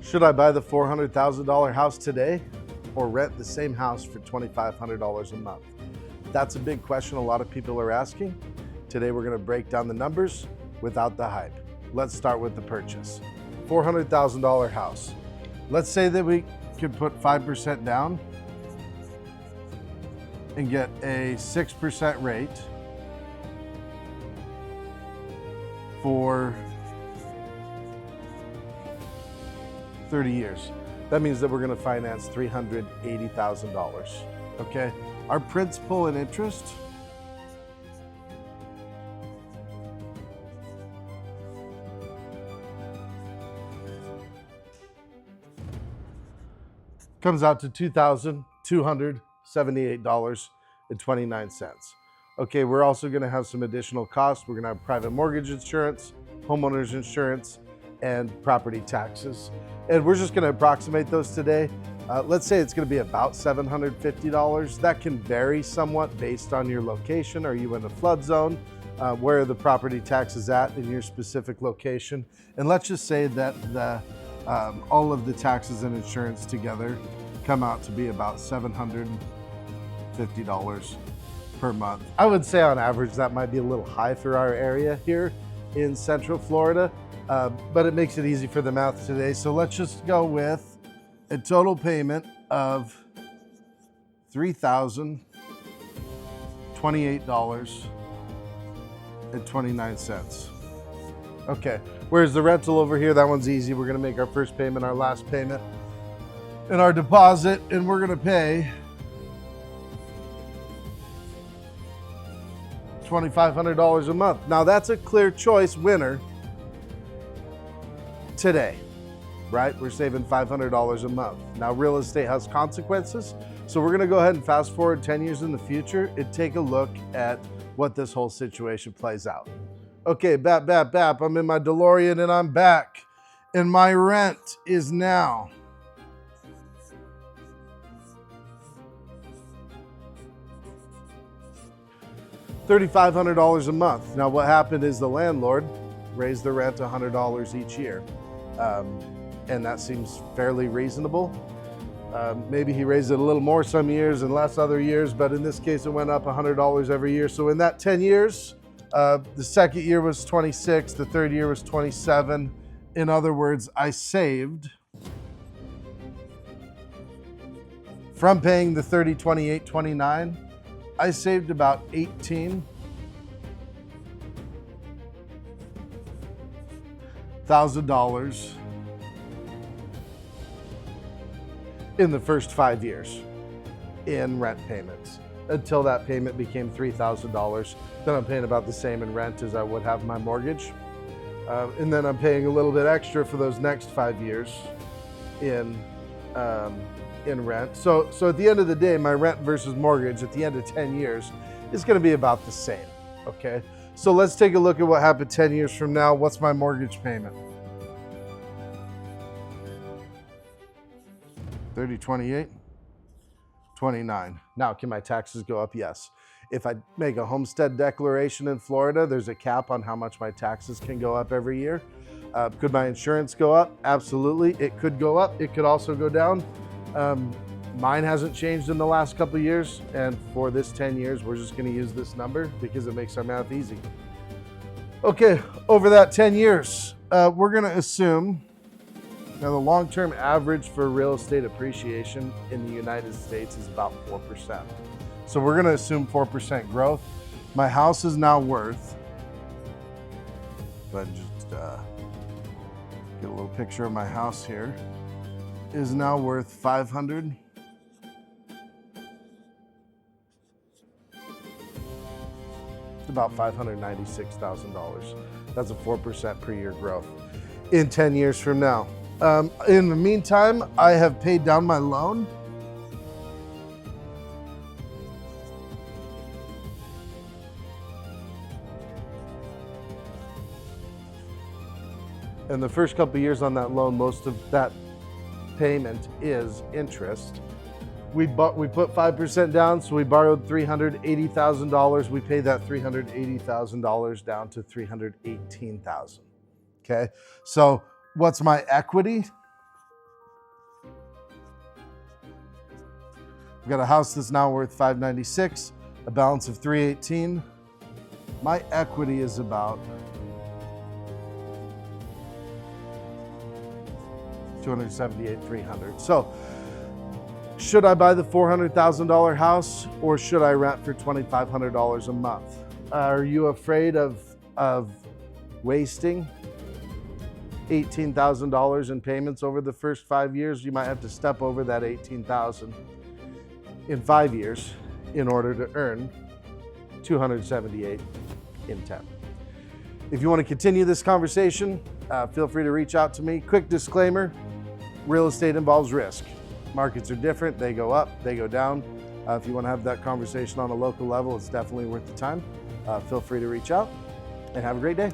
Should I buy the $400,000 house today or rent the same house for $2,500 a month? That's a big question a lot of people are asking. Today we're going to break down the numbers without the hype. Let's start with the purchase. $400,000 house. Let's say that we could put 5% down and get a 6% rate for 30 years. That means that we're going to finance $380,000. Okay? Our principal and interest comes out to $2,278.29. Okay, we're also going to have some additional costs. We're going to have private mortgage insurance, homeowners insurance, and property taxes. And we're just going to approximate those today. Let's say it's going to be about $750. That can vary somewhat based on your location. Are you in a flood zone? Where are the property taxes at in your specific location? And let's just say that all of the taxes and insurance together come out to be about $750 per month. I would say on average that might be a little high for our area here in Central Florida, but it makes it easy for the math today. So let's just go with a total payment of $3,028.29. Okay, whereas the rental over here, that one's easy. We're gonna make our first payment, our last payment, and our deposit, and we're gonna pay $2,500 a month. Now that's a clear choice winner today, right? We're saving $500 a month. Now real estate has consequences, so we're gonna go ahead and fast forward 10 years in the future and take a look at what this whole situation plays out. Okay, bap, I'm in my DeLorean and I'm back. And my rent is now $3,500 a month. Now what happened is the landlord raised the rent $100 each year. And that seems fairly reasonable. Maybe he raised it a little more some years and less other years, but in this case it went up $100 every year. So in that 10 years, the second year was 26, the third year was 27. In other words, I saved from paying the $30, $28, $29, I saved about $18,000 in the first 5 years in rent payments, until that payment became $3,000. Then I'm paying about the same in rent as I would have my mortgage. And then I'm paying a little bit extra for those next 5 years in rent. So at the end of the day, my rent versus mortgage at the end of 10 years is gonna be about the same, okay? So let's take a look at what happened 10 years from now. What's my mortgage payment? 30, 28, 29. Now, can my taxes go up? Yes. If I make a homestead declaration in Florida, there's a cap on how much my taxes can go up every year. Could my insurance go up? Absolutely. It could go up. It could also go down. Mine hasn't changed in the last couple of years. And for this 10 years, we're just going to use this number because it makes our math easy. Okay, over that 10 years, we're going to assume, now the long-term average for real estate appreciation in the United States is about 4%. So we're gonna assume 4% growth. My house is now worth, but just get a little picture of my house here, is now worth about $596,000. That's a 4% per year growth in 10 years from now. In the meantime, I have paid down my loan. And the first couple of years on that loan, most of that payment is interest. We put 5% down, so we borrowed $380,000. We paid that $380,000 down to $318,000. Okay, so what's my equity? I've got a house that's now worth $596, a balance of $318. My equity is about $278,300. So, should I buy the $400,000 house or should I rent for $2,500 a month? Are you afraid of wasting $18,000 in payments over the first 5 years? You might have to step over that $18,000 in 5 years in order to earn $278,000 in 10. If you want to continue this conversation, feel free to reach out to me. Quick disclaimer, real estate involves risk. Markets are different, they go up, they go down. If you want to have that conversation on a local level, it's definitely worth the time. Feel free to reach out and have a great day.